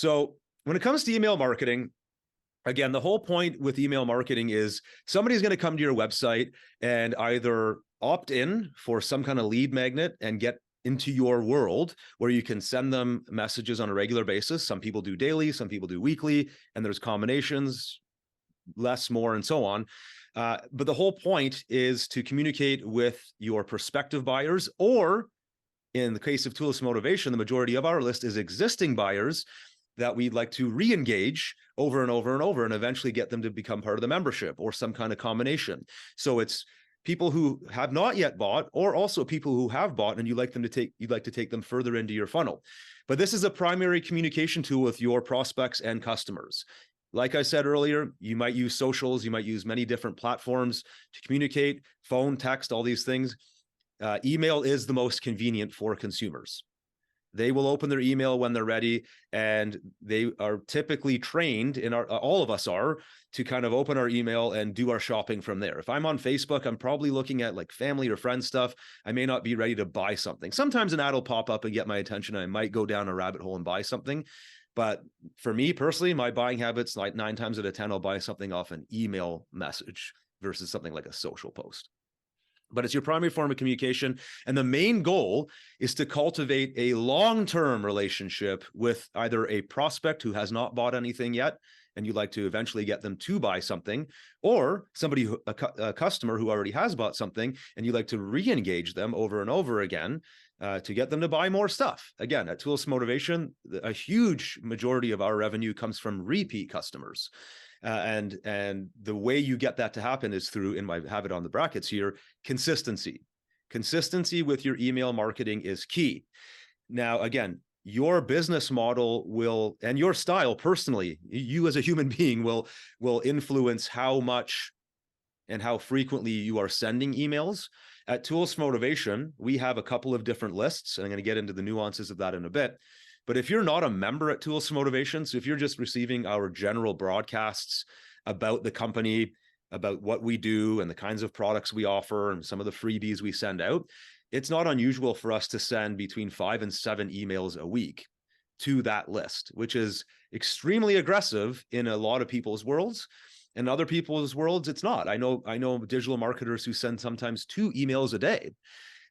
So when it comes to email marketing, again, the whole point with email marketing is somebody's going to come to your website and either opt in for some kind of lead magnet and get into your world where you can send them messages on a regular basis. Some people do daily, some people do weekly, and there's combinations, less, more, and so on. But the whole point is to communicate with your prospective buyers, or in the case of Toolless Motivation, the majority of our list is existing buyers that we'd like to re-engage over and over and over and eventually get them to become part of the membership or some kind of combination. So it's people who have not yet bought, or also people who have bought and you'd like to take them further into your funnel. But this is a primary communication tool with your prospects and customers. Like I said earlier, you might use socials, you might use many different platforms to communicate, phone, text, all these things. Email is the most convenient for consumers. They will open their email when they're ready, and they are typically trained all of us are, to kind of open our email and do our shopping from there. If I'm on Facebook, I'm probably looking at like family or friend stuff. I may not be ready to buy something. Sometimes an ad will pop up and get my attention. I might go down a rabbit hole and buy something. But for me personally, my buying habits, like 9 times out of 10, I'll buy something off an email message versus something like a social post. But it's your primary form of communication. And the main goal is to cultivate a long-term relationship with either a prospect who has not bought anything yet, and you'd like to eventually get them to buy something, or somebody, a customer who already has bought something, and you'd like to re-engage them over and over again to get them to buy more stuff. Again, at Toolless Motivation, a huge majority of our revenue comes from repeat customers. And the way you get that to happen is through, and I have it on the brackets here, consistency. Consistency with your email marketing is key. Now, again, your business model will, and your style personally, you as a human being will influence how much and how frequently you are sending emails. At Toolless Motivation, we have a couple of different lists, and I'm going to get into the nuances of that in a bit. But if you're not a member at Toolless Motivation, so if you're just receiving our general broadcasts about the company, about what we do and the kinds of products we offer and some of the freebies we send out, it's not unusual for us to send between 5 and 7 emails a week to that list, which is extremely aggressive in a lot of people's worlds. In other people's worlds, it's not. I know digital marketers who send sometimes 2 emails a day.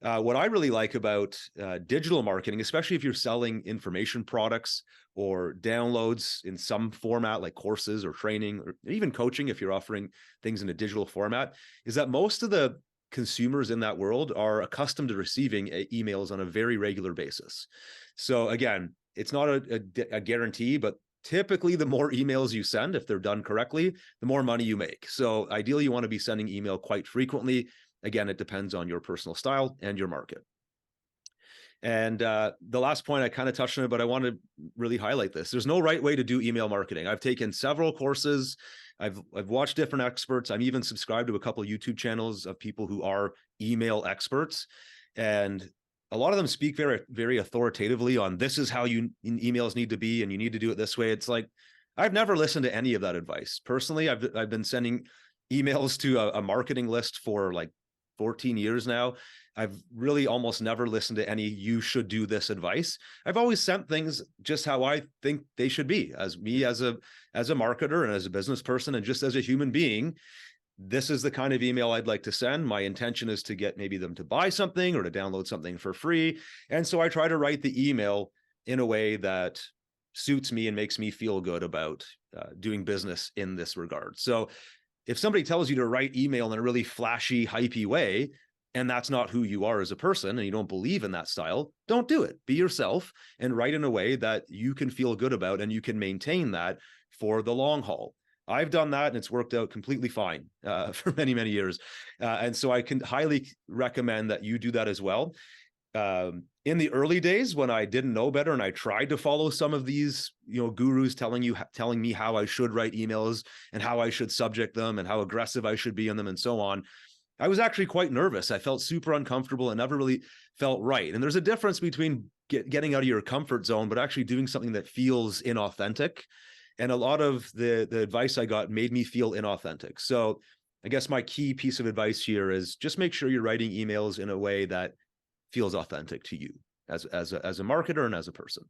What I really like about digital marketing, especially if you're selling information products or downloads in some format like courses or training or even coaching, if you're offering things in a digital format, is that most of the consumers in that world are accustomed to receiving emails on a very regular basis. So again, it's not a guarantee, but typically the more emails you send, if they're done correctly, the more money you make. So ideally, you want to be sending email quite frequently. Again, it depends on your personal style and your market. And the last point, I kind of touched on it, but I want to really highlight this. There's no right way to do email marketing. I've taken several courses. I've watched different experts. I'm even subscribed to a couple of YouTube channels of people who are email experts. And a lot of them speak very, very authoritatively on this is how emails need to be, and you need to do it this way. It's like, I've never listened to any of that advice. Personally, I've been sending emails to a marketing list for like 14 years now. I've really almost never listened to any you should do this advice. I've always sent things just how I think they should be, as me as a marketer and as a business person and just as a human being. This is the kind of email I'd like to send. My intention is to get maybe them to buy something or to download something for free. And so I try to write the email in a way that suits me and makes me feel good about doing business in this regard. So if somebody tells you to write email in a really flashy, hypey way, and that's not who you are as a person, and you don't believe in that style, don't do it. Be yourself and write in a way that you can feel good about and you can maintain that for the long haul. I've done that and it's worked out completely fine for many, many years. And so I can highly recommend that you do that as well. In the early days when I didn't know better and I tried to follow some of these, gurus telling me how I should write emails and how I should subject them and how aggressive I should be in them and so on, I was actually quite nervous. I felt super uncomfortable and never really felt right. And there's a difference between getting out of your comfort zone, but actually doing something that feels inauthentic. And a lot of the advice I got made me feel inauthentic. So I guess my key piece of advice here is just make sure you're writing emails in a way that feels authentic to you as a marketer and as a person.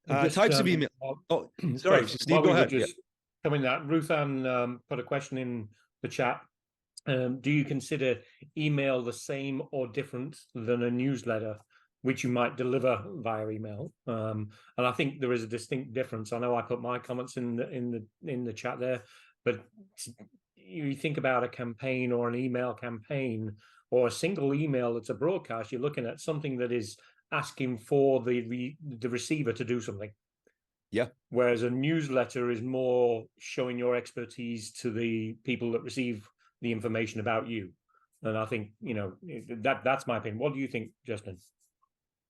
Just Types of email. Oh, sorry, sorry, Steve, while go we were ahead. Yeah. just coming that, Ruth Ann put a question in the chat. Do you consider email the same or different than a newsletter, which you might deliver via email? And I think there is a distinct difference. I know I put my comments in the chat there, but you think about a campaign or an email campaign or a single email that's a broadcast, you're looking at something that is asking for the receiver to do something. Yeah. Whereas a newsletter is more showing your expertise to the people that receive the information about you. And I think, that's my opinion. What do you think, Justin?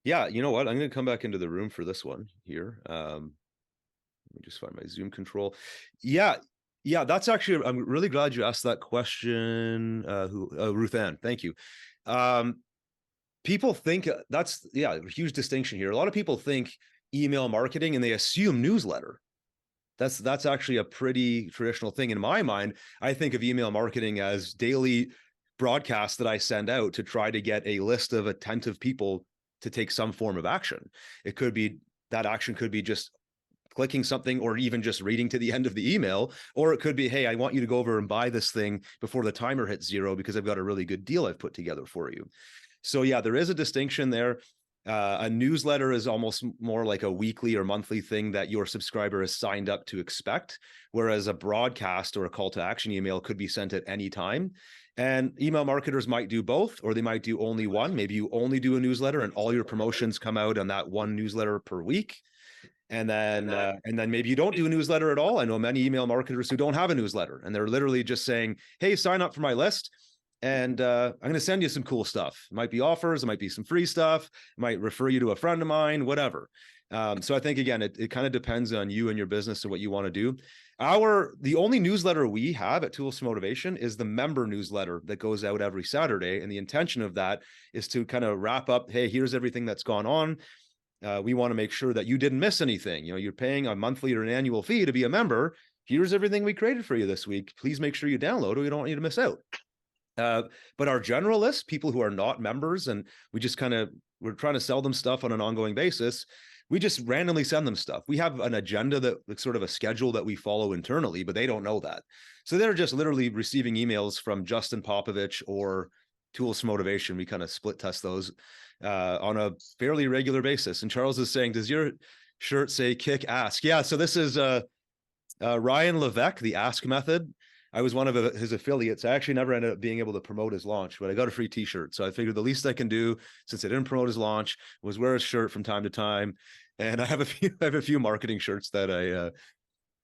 Yeah, you know what? I'm going to come back into the room for this one here. Let me just find my Zoom control. Yeah, that's actually, I'm really glad you asked that question. Ruth Ann, thank you. People think that's, a huge distinction here. A lot of people think email marketing and they assume newsletter. That's actually a pretty traditional thing. In my mind, I think of email marketing as daily broadcasts that I send out to try to get a list of attentive people to take some form of action. It could be, that action could be just clicking something or even just reading to the end of the email, or it could be, hey, I want you to go over and buy this thing before the timer hits 0 because I've got a really good deal I've put together for you. So yeah, there is a distinction there. A newsletter is almost more like a weekly or monthly thing that your subscriber is signed up to expect, whereas a broadcast or a call to action email could be sent at any time. And email marketers might do both, or they might do only one. Maybe you only do a newsletter and all your promotions come out on that one newsletter per week. And then maybe you don't do a newsletter at all. I know many email marketers who don't have a newsletter, and they're literally just saying, hey, sign up for my list. And I'm going to send you some cool stuff. It might be offers, it might be some free stuff, it might refer you to a friend of mine, whatever. So I think, again, it kind of depends on you and your business and what you want to do. The only newsletter we have at Tools for Motivation is the member newsletter that goes out every Saturday. And the intention of that is to kind of wrap up, hey, here's everything that's gone on. We want to make sure that you didn't miss anything. You're paying a monthly or an annual fee to be a member. Here's everything we created for you this week. Please make sure you download or you don't want you to miss out. But our generalists, people who are not members, and we're trying to sell them stuff on an ongoing basis. We just randomly send them stuff. We have an agenda that's sort of a schedule that we follow internally, but they don't know that. So they're just literally receiving emails from Justin Popovich or Tools for Motivation. We kind of split test those on a fairly regular basis. And Charles is saying, does your shirt say kick ask? Yeah. So this is Ryan Levesque, the Ask Method. I was one of his affiliates. I actually never ended up being able to promote his launch, but I got a free t-shirt. So I figured the least I can do, since I didn't promote his launch, was wear his shirt from time to time. And I have a few marketing shirts that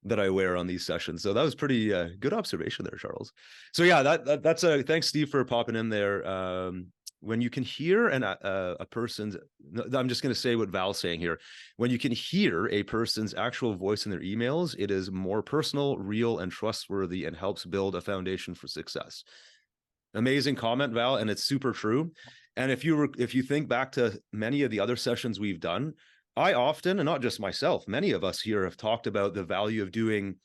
I wear on these sessions. So that was pretty good observation there, Charles. So yeah, that's thanks, Steve, for popping in there. When you can hear a person's, I'm just going to say what Val's saying here. When you can hear a person's actual voice in their emails, it is more personal, real, and trustworthy, and helps build a foundation for success. Amazing comment, Val, and it's super true. And if you think back to many of the other sessions we've done, I often, and not just myself, many of us here have talked about the value of doing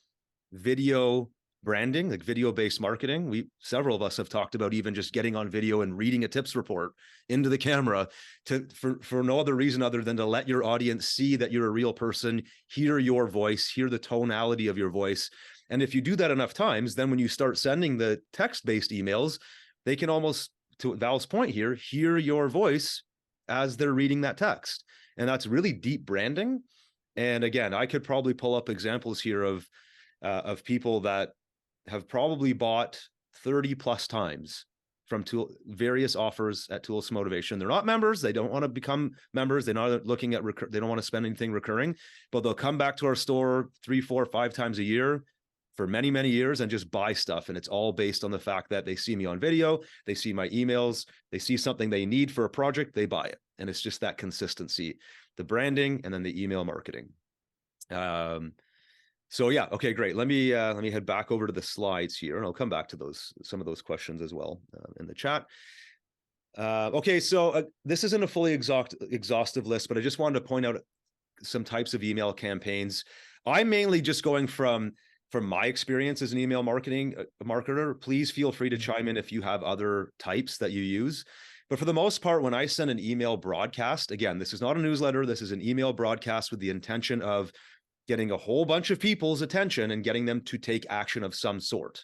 video branding, like video-based marketing. Several of us have talked about even just getting on video and reading a tips report into the camera for no other reason other than to let your audience see that you're a real person, hear your voice, hear the tonality of your voice. And if you do that enough times, then when you start sending the text-based emails, they can almost, to Val's point here, hear your voice as they're reading that text. And that's really deep branding. And again, I could probably pull up examples here of people that have probably bought 30 plus times from various offers at Tools for Motivation. They're not members. They don't want to become members. They're not looking at, they don't want to spend anything recurring, but they'll come back to our store 3, 4, 5 times a year for many, many years and just buy stuff. And it's all based on the fact that they see me on video, they see my emails, they see something they need for a project, they buy it. And it's just that consistency, the branding, and then the email marketing. So yeah, okay, great. Let me head back over to the slides here, and I'll come back to some of those questions as well in the chat. Okay, so this isn't a fully exhaustive list, but I just wanted to point out some types of email campaigns. I'm mainly just going from my experience as an email marketer. Please feel free to chime in if you have other types that you use. But for the most part, when I send an email broadcast, again, this is not a newsletter, this is an email broadcast with the intention of getting a whole bunch of people's attention and getting them to take action of some sort,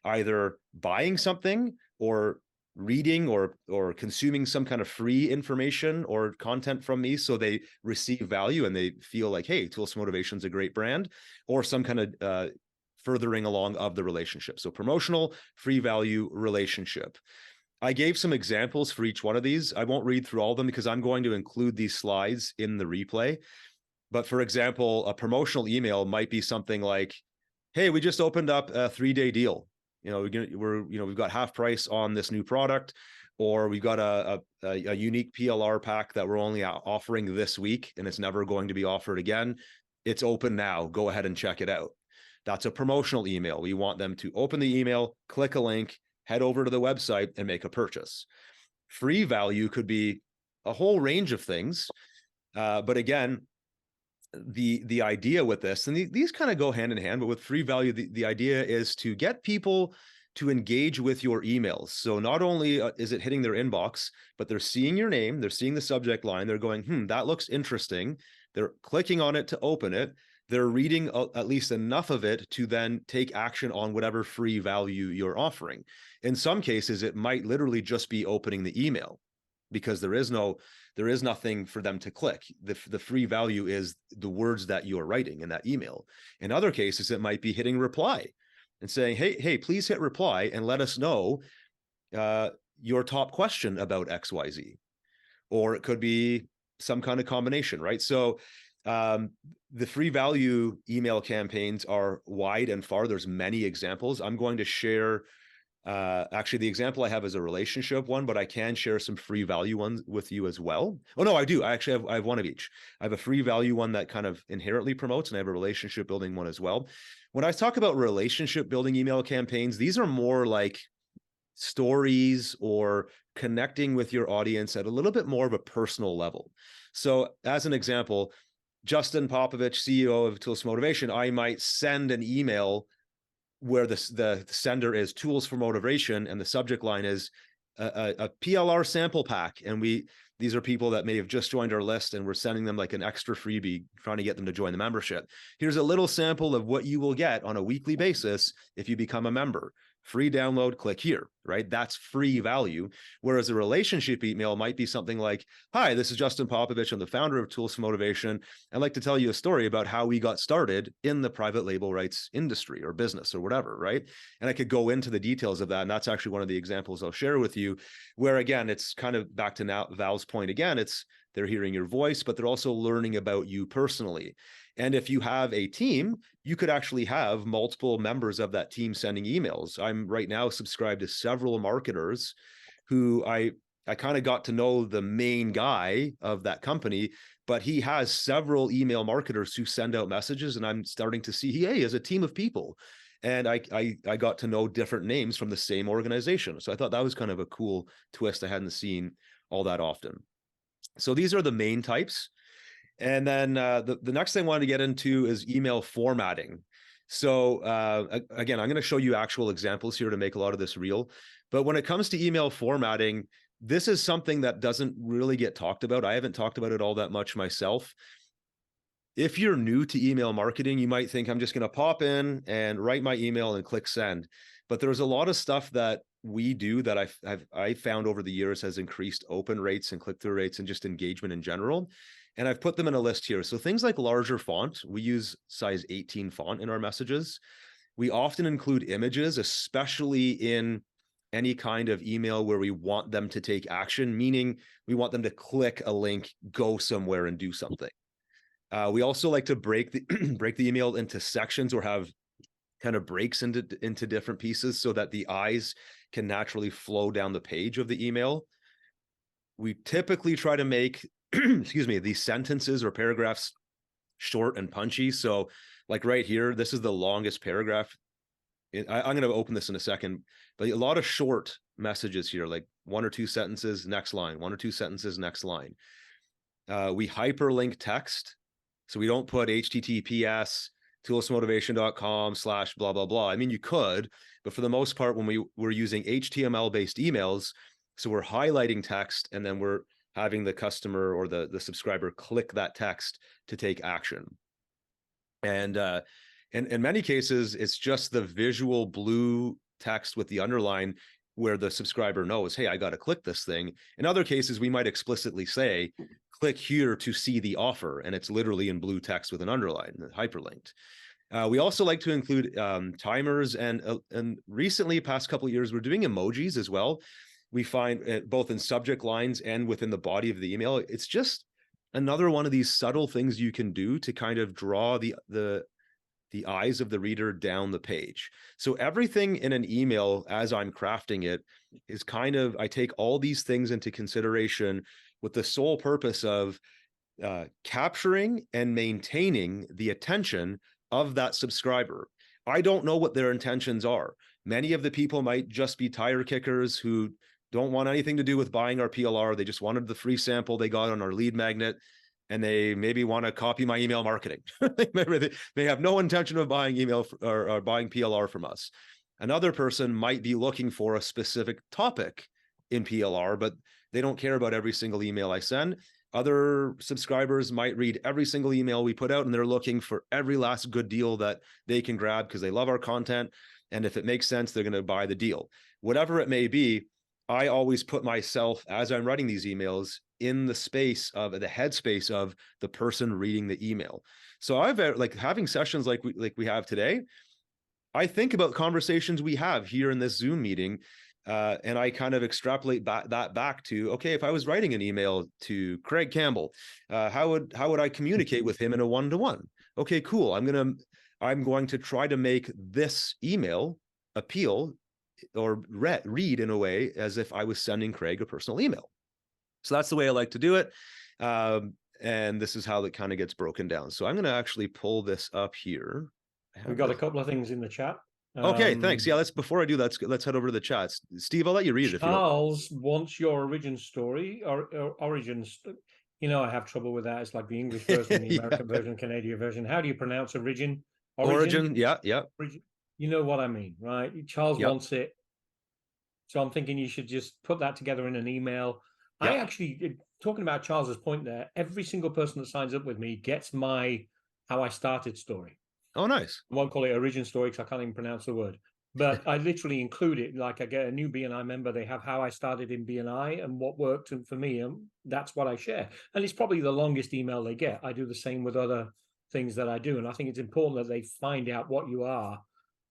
either buying something or reading or consuming some kind of free information or content from me, so they receive value and they feel like, hey, Tools Motivation is a great brand, or some kind of furthering along of the relationship. So promotional, free value, relationship. I gave some examples for each one of these. I won't read through all of them because I'm going to include these slides in the replay. But for example, a promotional email might be something like, hey, we just opened up a 3-day deal. We've got half price on this new product, or we've got a unique PLR pack that we're only offering this week and it's never going to be offered again. It's open now. Go ahead and check it out. That's a promotional email. We want them to open the email, click a link, head over to the website and make a purchase. Free value could be a whole range of things. But again, the idea with this, and these kind of go hand in hand, but with free value, the idea is to get people to engage with your emails. So not only is it hitting their inbox, but they're seeing your name, they're seeing the subject line, they're going, that looks interesting. They're clicking on it to open it. They're reading at least enough of it to then take action on whatever free value you're offering. In some cases, it might literally just be opening the email, because there is nothing for them to click. The free value is the words that you're writing in that email. In other cases, it might be hitting reply and saying, hey, please hit reply and let us know your top question about XYZ. Or it could be some kind of combination, right? So the free value email campaigns are wide and far. There's many examples. I'm going to share actually, the example I have is a relationship one, but I can share some free value ones with you as well. Oh, no, I do. I have one of each. I have a free value one that kind of inherently promotes, and I have a relationship building one as well. When I talk about relationship building email campaigns, these are more like stories or connecting with your audience at a little bit more of a personal level. So as an example, Justin Popovich, CEO of Tools Motivation, I might send an email where the sender is Tools for Motivation and the subject line is a PLR sample pack. And these are people that may have just joined our list and we're sending them like an extra freebie, trying to get them to join the membership. Here's a little sample of what you will get on a weekly basis if you become a member. Free download, click here, right? That's free value. Whereas a relationship email might be something like, hi, this is Justin Popovich. I'm the founder of Tools for Motivation. I'd like to tell you a story about how we got started in the private label rights industry or business or whatever, right? And I could go into the details of that. And that's actually one of the examples I'll share with you, where again, it's kind of back to now Val's point again, they're hearing your voice, but they're also learning about you personally. And if you have a team, you could actually have multiple members of that team sending emails. I'm right now subscribed to several marketers who I kind of got to know the main guy of that company, but he has several email marketers who send out messages, and I'm starting to see he has a team of people. And I got to know different names from the same organization. So I thought that was kind of a cool twist I hadn't seen all that often. So these are the main types. And then the next thing I wanted to get into is email formatting. So again, I'm going to show you actual examples here to make a lot of this real. But when it comes to email formatting, this is something that doesn't really get talked about. I haven't talked about it all that much myself. If you're new to email marketing, you might think I'm just going to pop in and write my email and click send. But there's a lot of stuff that we do that I've found over the years has increased open rates and click-through rates and just engagement in general. And I've put them in a list here. So things like larger font, we use size 18 font in our messages. We often include images, especially in any kind of email where we want them to take action, meaning we want them to click a link, go somewhere and do something. We also like to break the email into sections or have kind of breaks into different pieces so that the eyes can naturally flow down the page of the email. We typically try to make excuse me, these sentences or paragraphs short and punchy. So like right here, this is the longest paragraph. I'm going to open this in a second, but a lot of short messages here, like 1 or 2 sentences, next line, 1 or 2 sentences, next line. We hyperlink text. So we don't put HTTPS toolsmotivation.com/blah, blah, blah. I mean, you could, but for the most part, when we're using HTML-based emails, So we're highlighting text, and then we're having the customer or the subscriber click that text to take action. And in many cases, it's just the visual blue text with the underline where the subscriber knows, hey, I got to click this thing. In other cases, we might explicitly say, click here to see the offer, and it's literally in blue text with an underline, hyperlinked. We also like to include timers, and recently, past couple of years, we're doing emojis as well. We find both in subject lines and within the body of the email. It's just another one of these subtle things you can do to kind of draw the eyes of the reader down the page. So everything in an email, as I'm crafting it, is kind of, I take all these things into consideration with the sole purpose of capturing and maintaining the attention of that subscriber. I don't know what their intentions are. Many of the people might just be tire kickers who don't want anything to do with buying our PLR. They just wanted the free sample they got on our lead magnet, and they maybe want to copy my email marketing. They have no intention of buying email or buying PLR from us. Another person might be looking for a specific topic in PLR, but they don't care about every single email I send. Other subscribers might read every single email we put out, and they're looking for every last good deal that they can grab because they love our content. And if it makes sense, they're going to buy the deal. Whatever it may be, I always put myself, as I'm writing these emails, in the space of the headspace of the person reading the email. So I've like having sessions like we have today. I think about conversations we have here in this Zoom meeting, and I kind of extrapolate that back to, okay, if I was writing an email to Craig Campbell, how would I communicate with him in a one-to-one? Okay, cool. I'm going to try to make this email appeal or read in a way as if I was sending Craig a personal email. So that's the way I like to do it. And this is how it kind of gets broken down. So I'm going to actually pull this up here. We've got a couple of things in the chat. Okay, thanks. Yeah, before I do, let's head over to the chats. Steve, I'll let you read it. Charles wants your origin story or origins. You know, I have trouble with that. It's like the English version, the American version, Canadian version. How do you pronounce origin? Origin, yeah. Origin. You know what I mean, right? Charles wants it. So I'm thinking you should just put that together in an email. I actually, talking about Charles's point there, every single person that signs up with me gets my how I started story. Oh, nice. I won't call it origin story because I can't even pronounce the word. But I literally include it. Like I get a new BNI member, they have how I started in BNI and what worked for me. And that's what I share. And it's probably the longest email they get. I do the same with other things that I do. And I think it's important that they find out what you are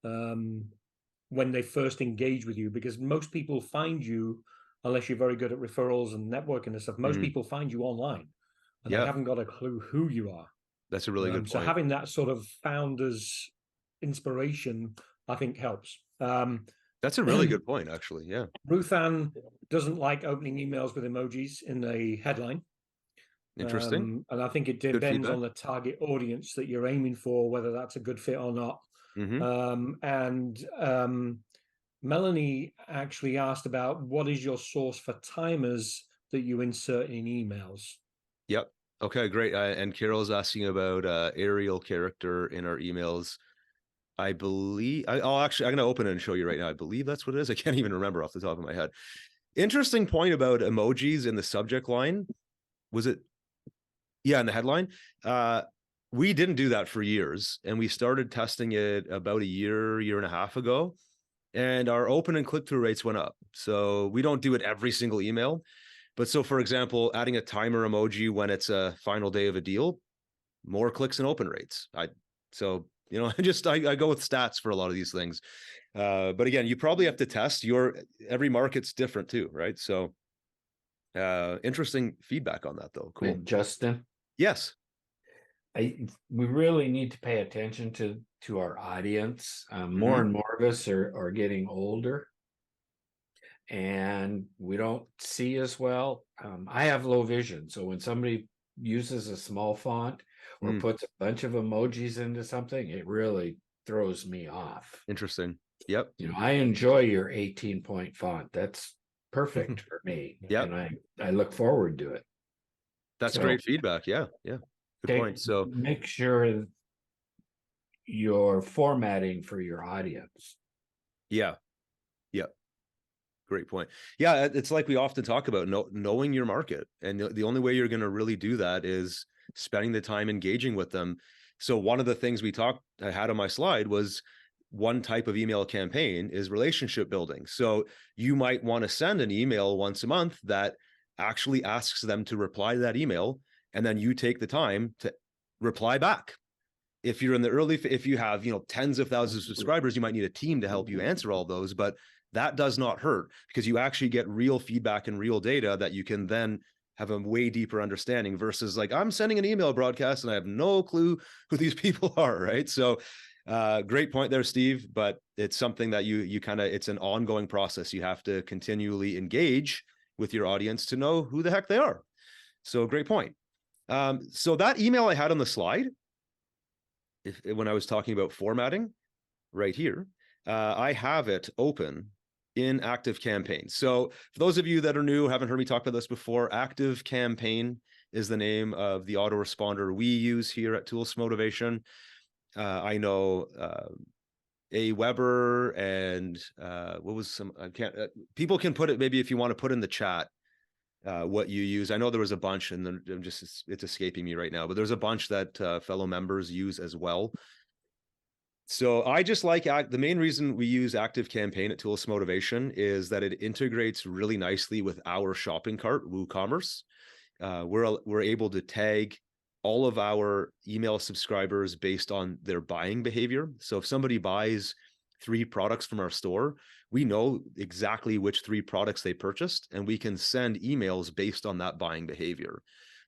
when they first engage with you, because most people find you, unless you're very good at referrals and networking and stuff, most people find you online and they haven't got a clue who you are. That's a really good point. So having that sort of founder's inspiration, I think, helps. That's a really good point, actually. Yeah. Ruth Ann doesn't like opening emails with emojis in the headline. Interesting. And I think it depends on the target audience that you're aiming for, whether that's a good fit or not. Melanie actually asked about what is your source for timers that you insert in emails? Yep. Okay, great. And Carol's asking about Arial character in our emails. I believe I'm going to open it and show you right now. I believe that's what it is. I can't even remember off the top of my head. Interesting point about emojis in the subject line. Was it? Yeah, in the headline. We didn't do that for years, and we started testing it about a year and a half ago, and our open and click-through rates went up. So we don't do it every single email. But so, for example, adding a timer emoji when it's a final day of a deal, more clicks and open rates. I go with stats for a lot of these things. But again, you probably have to test every market's different too, right? So interesting feedback on that though. Cool. And Justin? Yes. We really need to pay attention to our audience. More and more of us are getting older, and we don't see as well. I have low vision, so when somebody uses a small font or puts a bunch of emojis into something, it really throws me off. Interesting. Yep. I enjoy your 18-point font. That's perfect for me. Yeah. And I look forward to it. That's great feedback. Yeah. Good point. So make sure you're formatting for your audience. Yeah. Great point. Yeah, it's like we often talk about knowing your market. And the only way you're going to really do that is spending the time engaging with them. So one of the things I had on my slide was one type of email campaign is relationship building. So you might want to send an email once a month that actually asks them to reply to that email. And then you take the time to reply back. If you're in the if you have, tens of thousands of subscribers, you might need a team to help you answer all those, but that does not hurt because you actually get real feedback and real data that you can then have a way deeper understanding versus like, I'm sending an email broadcast and I have no clue who these people are, right? So great point there, Steve, but it's something that you kind of, it's an ongoing process. You have to continually engage with your audience to know who the heck they are. So great point. So that email I had on the slide, when I was talking about formatting right here, I have it open in ActiveCampaign. So for those of you that are new, haven't heard me talk about this before, ActiveCampaign is the name of the autoresponder we use here at Tools Motivation. I know Weber and what was some, I can't, people can put it, maybe if you want to put in the chat what you use. I know there was a bunch and then it's escaping me right now, but there's a bunch that fellow members use as well. So I just like the main reason we use ActiveCampaign at Tools Motivation is that it integrates really nicely with our shopping cart, WooCommerce. We're able to tag all of our email subscribers based on their buying behavior. So if somebody buys 3 products from our store, we know exactly which 3 products they purchased, and we can send emails based on that buying behavior.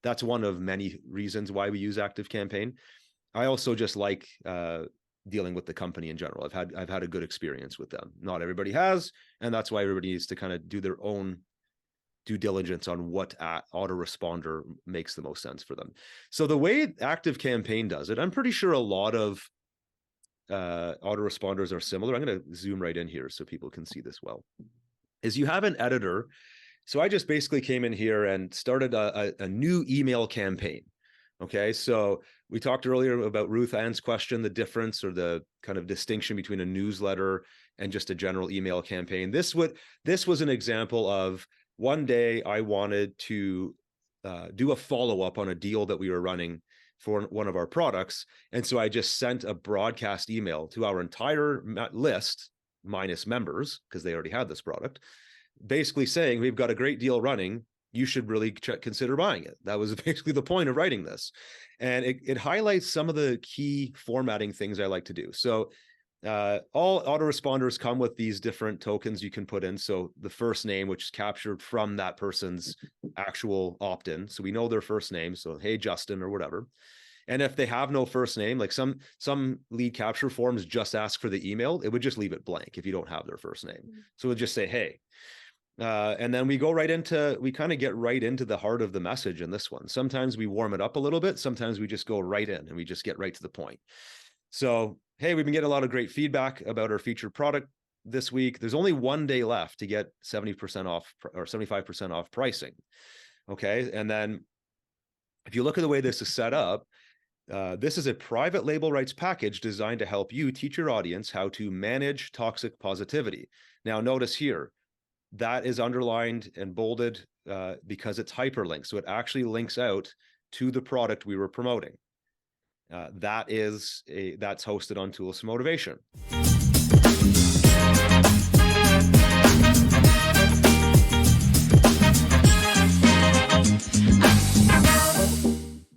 That's one of many reasons why we use ActiveCampaign. I also just like dealing with the company in general. I've had a good experience with them. Not everybody has, and that's why everybody needs to kind of do their own due diligence on what autoresponder makes the most sense for them. So the way ActiveCampaign does it, I'm pretty sure a lot of autoresponders are similar. I'm going to zoom right in here so people can see this well. Is you have an editor. So I just basically came in here and started a new email campaign. Okay, so we talked earlier about Ruth Ann's question, the difference or the kind of distinction between a newsletter and just a general email campaign. This was an example of one day I wanted to do a follow-up on a deal that we were running for one of our products. And so I just sent a broadcast email to our entire list, minus members, because they already had this product, basically saying, we've got a great deal running. You should really consider buying it. That was basically the point of writing this. And it highlights some of the key formatting things I like to do. So all autoresponders come with these different tokens you can put in. So the first name, which is captured from that person's actual opt-in. So we know their first name. So, hey, Justin, or whatever. And if they have no first name, like some lead capture forms just ask for the email, it would just leave it blank if you don't have their first name. So it would just say, hey. And then we kind of get right into the heart of the message in this one. Sometimes we warm it up a little bit. Sometimes we just go right in and we just get right to the point. So, hey, we've been getting a lot of great feedback about our featured product this week. There's only one day left to get 70% off or 75% off pricing. Okay. And then if you look at the way this is set up, this is a private label rights package designed to help you teach your audience how to manage toxic positivity. Now, notice here, that is underlined and bolded because it's hyperlinked. So it actually links out to the product we were promoting. That's hosted on Tools Motivation.